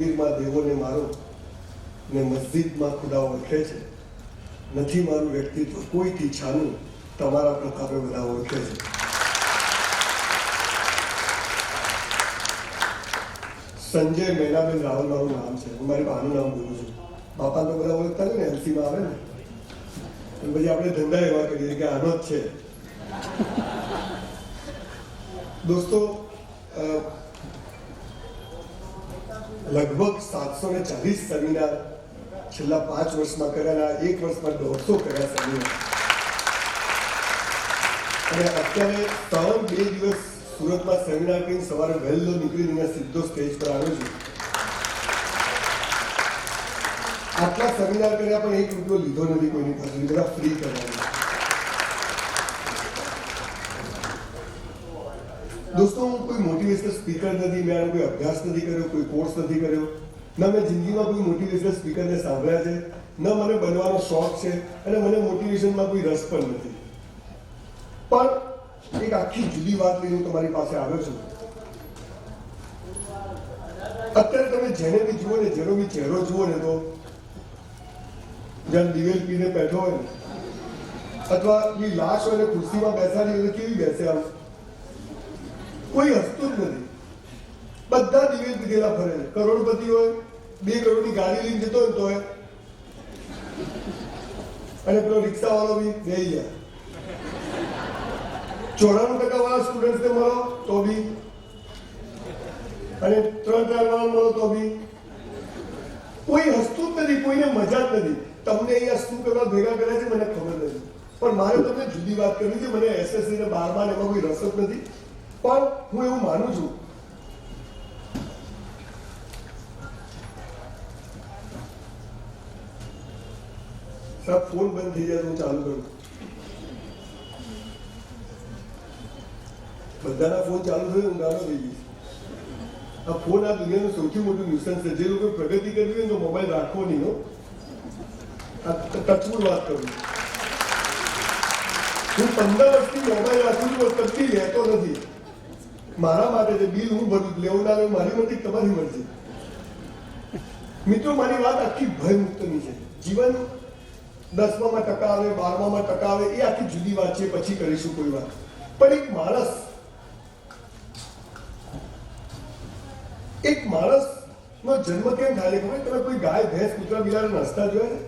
મંદિરમાં દેવોને મારો ને મસ્જિદમાં ખુદા ઓળખે છે. નથી મારું વ્યક્તિત્વ કોઈથી છાનું, તમારા પ્રતાપે બધા ઓળખે છે. સંજય મૈનાબેન રાવલ મારું નામ છે. હું મારી બાનું નામ બોલું છું. બાપા તો બધા ઓળખતા હોય ને, એલસીમાં આવે ને, પછી આપણે ધંધા એવા કરીએ કે આનો જ છે. દોસ્તો, લગભગ 740 સેમિનાર છેલ્લા 5 વર્ષમાં કર્યા, 1 વર્ષમાં 150 કર્યા સેમિનાર. અને અત્યારે 2 દિવસ સુરતમાં સેમિનાર કરીને સવારે વહેલો નીકળીને સીધો સ્ટેજ પર આવ્યો છું. આટલા સેમિનાર કર્યા પણ 1 રૂપિયો લીધો નથી કોઈની પાસે, બધા ફ્રી કરવાના. દોસ્તો, હું કોઈ મોટિવેશનલ સ્પીકર નથી, મેં કોઈ અભ્યાસ નથી કર્યો, કોઈ કોર્સ નથી કર્યો, ના મેં જિંદગીમાં કોઈ મોટિવેશનલ સ્પીકરને સાંભળ્યા છે, ન મને બનવાનો શોખ છે, અને મને મોટિવેશનમાં કોઈ રસ પણ નથી. પણ એક આખી જુદી વાત લઈને તમારી પાસે આવ્યો છું. અત્યારે તમે જેને બી જુઓ ને, જેનો બી ચહેરો જુઓ ને, તો જ્યાં દિવેલ પીને બેઠો હોય ને, અથવા એ લાશ હોય ને ખુરશીમાં બેસાડી હોય, કેવી બેસે આમ, કોઈ હસતું જ નથી. બધા દિવેલ પીધેલા ફરે છે. કરોડપતિ હોય, 2 કરોડની ગાડી લઈને જતો હોય તો, અને પેલો રિક્ષા વાળો બી બેહી ગયા. 94% વાળા સ્ટુડન્ટ્સને મળો તો બી, અને 3 વાળા મળો તો બી કોઈ હસતું જ નથી, કોઈને મજા જ નથી. તમને અહીંયા શું કરવા ભેગા કર્યા છે મને ખબર નથી, પણ મારે તમને જુદી વાત કરવી છે. મને એસએસસી ને 12માં એમાં કોઈ રસ જ નથી, પણ હું એવું માનું છું સાહેબ, ફોન બંધ થઈ જાય તો હું ચાલુ કરું. બધાના ફોન ચાલુ થયો, હું ગાનો થઈ ગઈ. આ ફોન આ દુનિયાનું સૌથી મોટું ન્યુસન્સ છે. જે લોકો પ્રગતિ કરવી હોય તો મોબાઈલ રાખવો નહીં. હો, આ ટચવું વાત કરું. હું 15 વર્ષથી મોબાઈલ રાખું છું, કદી લેતો નથી. મારા માટે જે બિલ હું ભરું, લેવું ના લેવું મારી મરજી, તમારી મરજી. મિત્રો, મારી વાત આખી ભયમુક્તની છે. જીવન 10માં ટકા આવે, 12માં ટકા આવે, એ આખી જુદી વાત છે, પછી કરીશું કોઈ વાત. પણ એક માણસનો જન્મ કેમ થાય ખબર? તમે કોઈ ગાય, ભેંસ, કૂતરા, બિલાડા હસતા જોયા?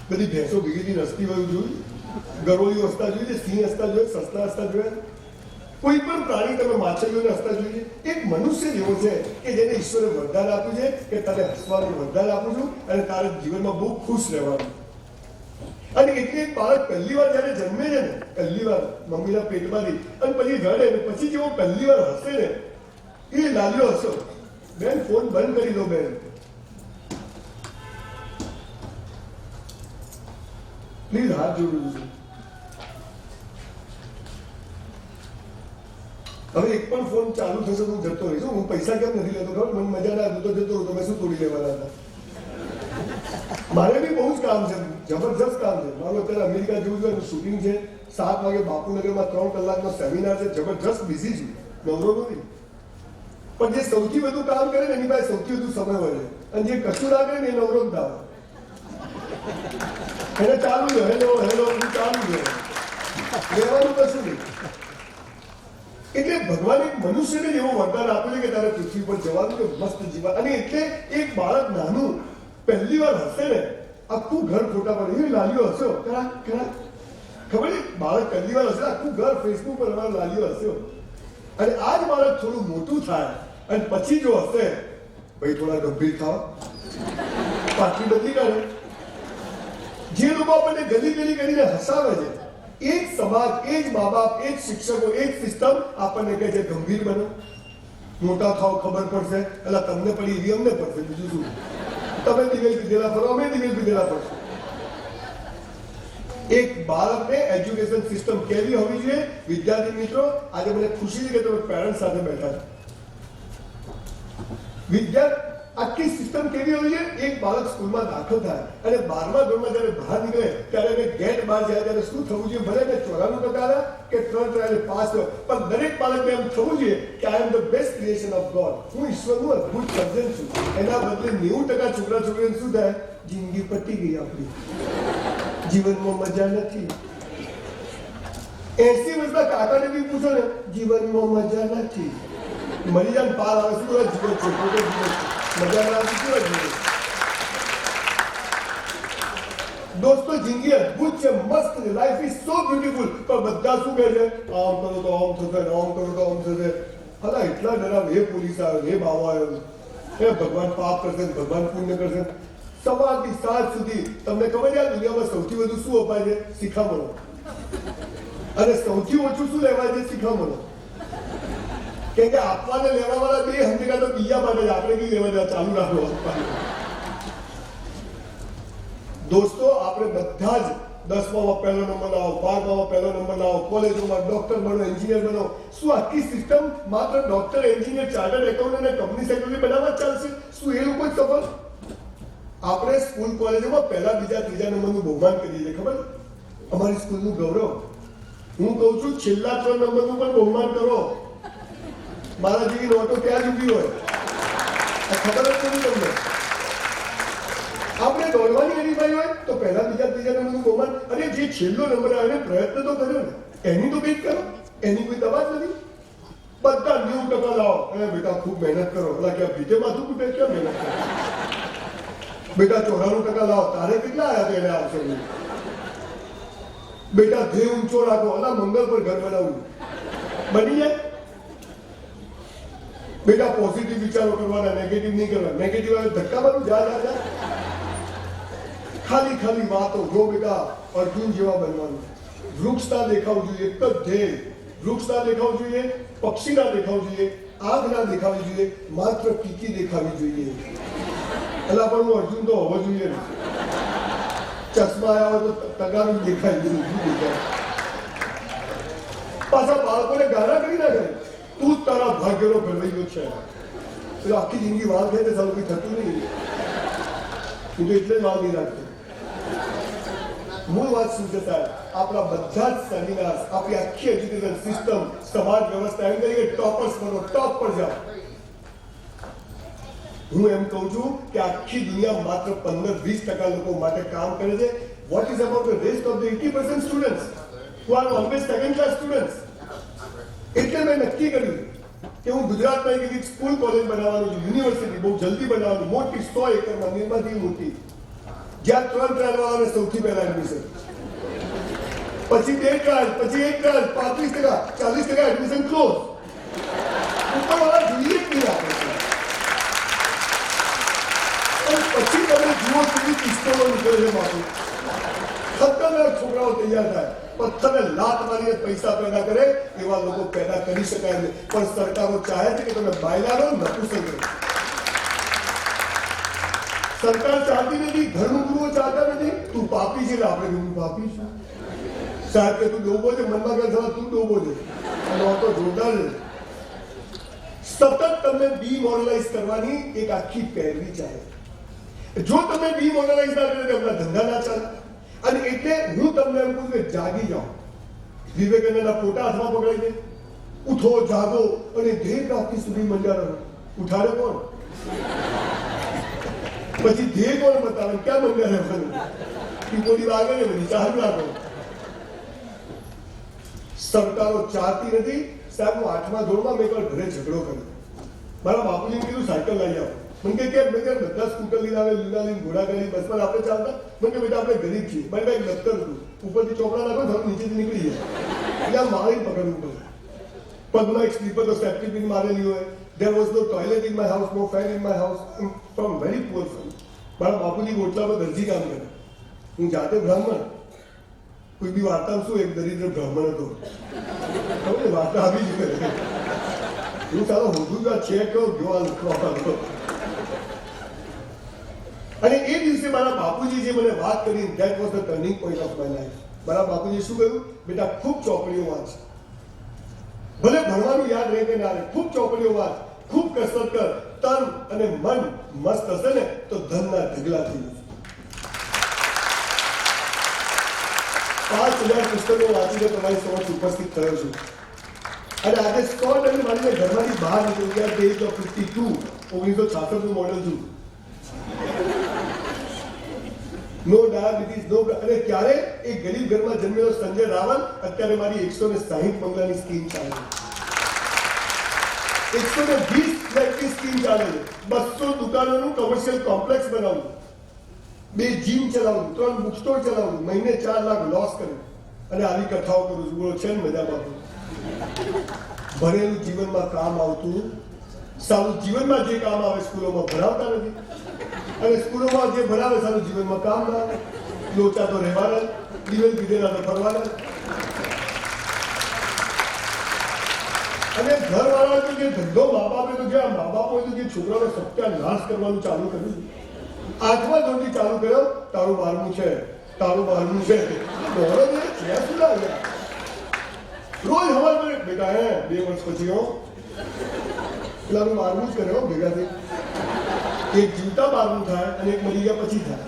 બધી ભેંસો ભેગીથી હસતી હોય જોયું? ગરોળીઓ હસતા જોઈ છે, સિંહ હસતા જોયા, સસલા હસતા જોયા? કોઈ પણ પ્રાણી, તમે માછલીઓને હસતા જોઈએ? એક મનુષ્ય જેવો છે કે જેને ઈશ્વરે વરદાન આપ્યું છે કે તારે હસવાનું વરદાન આપું છું અને તારે જીવનમાં બહુ ખુશ રહેવાનું. અને એટલે એક બાળક પહેલી વાર જયારે જન્મે છે ને, પહેલી વાર મમ્મીના પેટમાંથી, અને પછી રડે ને પછી જેવો પહેલી વાર હસે ને, એ લાલ્યો હસો. બેન, ફોન બંધ કરી દો બેન, પ્લીઝ, હાથ જોડું છું. હવે એક પણ ફોન ચાલુ થશે તો જતો રહીશ. હું પૈસા કેમ નથી લેતો ખબર? મને મજા ના આવતો જતો રહું. તમે શું તોડી લેવાના હતા? મારે બી બહુ જ કામ છે, જબરજસ્ત કામ છે મારું. અત્યારે અમેરિકા જેવું છે, શૂટિંગ છે. 7 વાગે બાપુનગરમાં 3 કલાકનો સેમિનાર છે. જબરજસ્ત બિઝી છું, નવરો નથી. પણ જે સૌથી વધુ કામ કરે ને એની પાસે સૌથી વધુ સમય હોય છે, અને જે કશું ના કરે ને એ નવરો જ ના હોય. એને ચાલુ છે, હેલો હેલો ચાલુ છે, લેવાનું કશું નહીં. એટલે ભગવાન એક મનુષ્યને એવો વરદાન આપ્યું છે કે તારે પૃથ્વી પર જવાનું છે, મસ્ત જીવન. અને એટલે એક બાળક નાનું પહેલી વાર હશે ને, આખું ઘર ફોટા પડે. એ લાલીઓ હસ્યો ખરા ખરા, ખબર છે? બાળક પહેલી વાર હશે, આખું ઘર ફેસબુક પર અમારા લાલીઓ હસ્યો. અને આ જ બાળક થોડું મોટું થાય અને પછી જો હશે, ભાઈ થોડા ગંભીર થાવ, પાછી બદલી કરે. જે લોકો આપણને ગલી ગલી કરીને હસાવે છે, એ જ સમાજ, એ જ મા બાપ, એ જ શિક્ષકો, એ જ સિસ્ટમ આપણને કહે છે ગંભીર બનો, મોટા થાવ, ખબર પડશે. એટલે તમને પડી એવી અમને પડશે, બીજું શું? તમે દિવેલ પીધેલા ફરો, અમે દિવેલ પીધેલા પડશું. એક બાળકને એજ્યુકેશન સિસ્ટમ કેવી હોવી જોઈએ? વિદ્યાર્થી મિત્રો, આજે મને ખુશી છે કે તમે પેરેન્ટ્સ સાથે બેઠા છો. આખી સિસ્ટમ કેવી હોય છે? એક બાળક સ્કૂલમાં દાખલ થાય અને 12મા ધોરણમાં જ્યારે બહાર નીકળે ત્યારે એને ગેટ બહાર જાય ત્યારે શું થવું જોઈએ? ભલે ને 94% કે 3 ટ્રાયલ પાસ થયો, પણ દરેક બાળકને એમ થવું જોઈએ કે I am the best creation of God, હું ઈશ્વરનું અદ્ભુત સર્જન છું. એના બદલે 90% છોકરા છોકરીને શું થાય? જિંદગી પતી ગઈ આપણી, જીવનમાં મજા નથી. 80 વર્ષના કાકાને બી પૂછો ને, જીવનમાં મજા નથી. મરી જાય પાર આવે, શું જીવન છે? ખોટો જીવન છે. મજા ના આવતી કેવા જીવન? દોસ્તો, જિંદગી અદ્ભુત છે, મસ્ત છે, લાઈફ ઇઝ સો બ્યુટીફુલ. પણ બધા શું કહે છે? આમ કરો તો આમ થશે, આમ કરો તો આમ થશે. હા, એટલા ડરાવ, હે પોલીસ આવ્યો, હે બાવા આવ્યો, હે ભગવાન પાપ કરશે, ભગવાન પુણ્ય કરશે. સવારથી સાંજ સુધી તમને ખબર છે આ દુનિયામાં સૌથી વધુ શું અપાય છે? શિખામણો. અને સૌથી ઓછું શું લેવાય છે? શિખામણો. કેમ કે આપવાને લેવા વાળા બે હંમેશા તો બીજા માટે આપણે કઈ લેવા દેવા ચાલુ રાખો. દોસ્તો, આપણે બધા જ 10મામાં પહેલો નંબર લાવો, 12મામાં પહેલો નંબર લાવો, કોલેજોમાં ડોક્ટર બનો, એન્જિનિયર બનો. શું આખી સિસ્ટમ માત્ર ડોક્ટર, એન્જિનિયર, ચાર્ટર્ડ એકાઉન્ટન્ટ અને કંપની સેક્રેટરી બનાવવા ચાલશે? શું એ લોકો જ સફળ? આપણે સ્કૂલ કોલેજોમાં પહેલા, બીજા, ત્રીજા નંબરનું બહુમાન કરીએ છીએ, ખબર? અમારી સ્કૂલનું ગૌરવ. હું કહું છું છેલ્લા 3 નંબરનું પણ બહુમાન કરો. મારા જેવી નોટો ત્યાં જ ઉભી હોય, ખબર જ નથી તમને. આપણે દોડવાની હરીફાઈ હોય તો પહેલા, બીજા, ત્રીજા નંબરનું બહુમાન. અને જે છેલ્લો નંબર આવે પ્રયત્ન તો કર્યો ને, એની તો કંઈક કરો. એની કોઈ દવા જ નથી. બધા 90% લાવો. બેટા ખૂબ મહેનત કરો. ઓલા ક્યાં ભીતે માથું કૂટે, ક્યાં મહેનત કરો? બેટા 94% લાવો. તારે કેટલા આવ્યા તો એને આવશે? બેટા ધ્યેય ઊંચો રાખો. ઓલા મંગળ પર ઘર બનાવવું બની જાય. બેટા પોઝિટિવ વિચારો કરવાના, નેગેટિવ નહીં કરવા. નેગેટિવ આવે ધક્કા મારું, જા. ખાલી વાતો. જો બેટા અર્જુન જેવા બનવાનું. વૃક્ષ ના દેખાવું જોઈએ, એક જ ધ્યેય. વૃક્ષ ના દેખાવું જોઈએ, પક્ષી ના દેખાવું જોઈએ, આગ ના દેખાવી જોઈએ, માત્ર કીકી દેખાવી જોઈએ. એલા પણ હું અર્જુન તો હોવો જોઈએ ને. ચશ્મા આવ્યા હોય તો તગારું દેખાય દેખાય. પાછા બાળકોને ગાળા કરી નાખે, તું જ તારા ભાગ્યનો ઘડવૈયો છે. એટલે આખી જિંદગી વાળ થાય તો સારું કંઈ થતું નહીં. હું તો એટલે જ વાળ નહીં રાખતો. મૂળ વાત શું છે સાહેબ? આપણા બધા જ સેમિનાર, આપણી આખી એજ્યુકેશન સિસ્ટમ, સમાજ વ્યવસ્થા એમ કહીએ ટોપર્સ બનો, ટોપ પર જાઓ. હું એમ કહું છું કે આખી દુનિયા માત્ર 15-20% લોકો માટે કામ કરે છે. What is about the rest of the 80% students who are always second class students? એટલે મેં નક્કી કર્યું કે હું ગુજરાતમાં એક સ્કૂલ કોલેજ બનાવવાનું છું, યુનિવર્સિટી બહુ જલ્દી બનાવવાનું, મોટી 100 એકરમાં, નિર્માથી મોટી, જ્યાં 3 ટ્રાયલ વાળાને સૌથી પહેલા એડમિશન, પછી 2 ટ્રાયલ, પછી 1 ટ્રાયલ, 35%, 40% એડમિશન ક્લોઝ. ઉપરવાળા જોઈએ જ નહીં આપે છે. પછી તમે જુઓ કેવી પિસ્તોલો નીકળે છે માથું. ખતરનાક છોકરાઓ તૈયાર થાય. પથ્થરને લાત મારીને પૈસા પેદા કરે એવા લોકો પેદા કરી શકાય નહીં. પણ સરકારો ચાહે છે કે તમે બાયલાનો નપુંસક કરો. સરકાર ચાહતી નથી, ઘરનું ગુરુઓ ચાહતા નથી. તું પાપી છે, આપણે હું પાપી છું. સાહેબ કે તું ડોબો છે, મનમાં કહે તું ડોબો છે. અને આ તો જોરદાર છે. સતત તમને ડીમોરલાઇઝ કરવાની એક આખી પેરવી ચાલે. જો તમે ડીમોરલાઇઝ ના કરે તો આપણા ધંધા ના ચાલે. અને એટલે હું તમને એમ કહું કે જાગી જાઓ. વિવેકાનંદના ફોટા હાથમાં પકડાઈ દે, ઉઠો, જાગો અને ધ્યેય પ્રાપ્તિ સુધી મંડ્યા રહો. ઉઠાડે કોણ? પછી ધ્યેય કોણ બતાવે? ક્યાં મંડ્યા રહેવાનું? ટીપોડી વાગે ને બધી ચાલુ રાખો. સરકારો ચાહતી નથી. સાહેબ, હું 8મા ધોરણમાં મેં એકવાર ઘરે ઝઘડો કર્યો. મારા બાપુજીને કીધું સાયકલ લઈ આવો. મને કે કેમ? મેં બધા સ્કૂટર લઈને આવે, લીલા લઈને, ઘોડા ગાડી, બસમાં આપણે ચાલતા. મને કે બેટા આપણે ગરીબ છીએ. મારે કાંઈક દફતર હતું, ઉપરથી ચોપડા નાખો, થોડું નીચેથી નીકળી જાય. એટલે આ મારી પકડવું પડે. પગમાં એક સ્લીપર તો સેફ્ટી પિન મારેલી હોય. There was no toilet in my house, no fan in my house. From very poor family. મારા બાપુજી ઓટલા પર દરજી કામ કરે. હું જાતે બ્રાહ્મણ. કોઈ બી વાર્તામાં શું એક દરિદ્ર બ્રાહ્મણ હતો. ખબર વાર્તા આવી જ કરે. હું તારો હોધું ચેક કરો, ગયો લખવા. અને એ દિવસે મારા બાપુજી જે મને વાત કરી, that was the turning point of my life. મારા બાપુજી શું કહ્યું? બેટા ખૂબ ચોપડીઓ વાંચ. ભલે ભણવાનું યાદ રહે કે ના રહે, ખૂબ ચોપડીઓ વાંચ, ખૂબ કસરત કર, તન અને મન મસ્ત હશે ને તો ધનના ઢગલા થઈ જશે. 5,000 પુસ્તકો વાંચીને તમારી સમક્ષ ઉપસ્થિત થયો છું. અને આજે 100 મારીને ઘરમાંથી બહાર નીકળી ગયા. તે તો 52 1966 નું મોડેલ છું. નો ડાયાબિટીસ, નો. અને ક્યારે એક ગરીબ ઘરમાં જન્મેલો સંજય રાવલ અત્યારે મારી 160 બંગલાની સ્કીમ ચાલે છે. 120 ફ્લેટની સ્કીમ ચાલે છે. 200 દુકાનોનું કમર્શિયલ કોમ્પ્લેક્સ બનાવું, 2 જીમ ચલાવું, 3 બુક સ્ટોર ચલાવું, મહિને 4 લાખ લોસ કર્યું અને આવી કથાઓ કરું છું. બોલો છે ને મજામાં? ભણેલું જીવનમાં કામ આવતું સારું, જીવનમાં જે કામ આવે સ્કૂલોમાં ભણાવતા નથી, અને સ્કૂલોમાં જે ભણાવે સારું જીવનમાં કામ ના આવે. લોચા તો રહેવાના, દિવેલ પીધેલા તો ફરવાના. અને ઘરવાળા તો જે ધંધો મા બાપે તો જે મા બાપોએ તો જે છોકરાઓને સત્યાનાશ કરવાનું ચાલુ કર્યું, 8મા ધોરણથી ચાલુ કર્યો. તારું 12મું છે, તારું 12મું છે. દોડો ને છે શું લાગે? રોજ હવાર કરે બેટા, હે 2 વર્ષ પછી હો પેલા 12મું જ કર્યો ભેગા થઈ. એક જીવતા 12મું થાય અને એક મરી ગયા પછી થાય.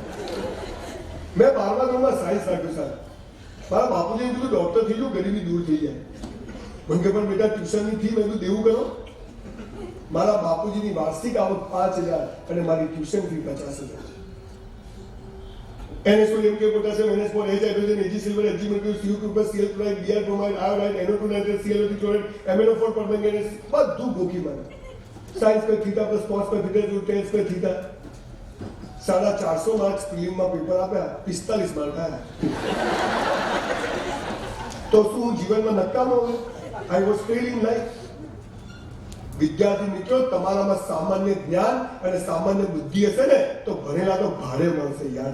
મેં 12મા ધોરણમાં સાયન્સ રાખ્યું સાહેબ. મારા બાપુજીએ કીધું ડોક્ટર થઈ જાઉં, ગરીબી દૂર થઈ જાય. મને કે પણ બેટા ટ્યુશનની ફી મેં દેવું કરો. મારા બાપુજીની વાર્ષિક આવક 5,000 અને મારી ટ્યુશન ફી 50,000 છે. NSO, MK, potassium, NS for H, hydrogen, Ag, silver, Ag, mercury, Cu, copper, Cl, chloride, Br, bromide, iodine, NO2, nitrate, ClO2, chloride, MnO4, permanganate, બધું ગોખી મારે. Sine square theta plus cos square theta equal tan square theta. 450 marks પ્રિલિમમાં paper આપ્યા, 45 mark આવ્યા. તો શું હું જીવનમાં નકામો હોય? I was fail in life. વિદ્યાર્થી મિત્રો, તમારામાં સામાન્ય જ્ઞાન અને સામાન્ય બુદ્ધિ હશે ને તો ભણેલા તો ભારે મળશે. યાદ રાખો.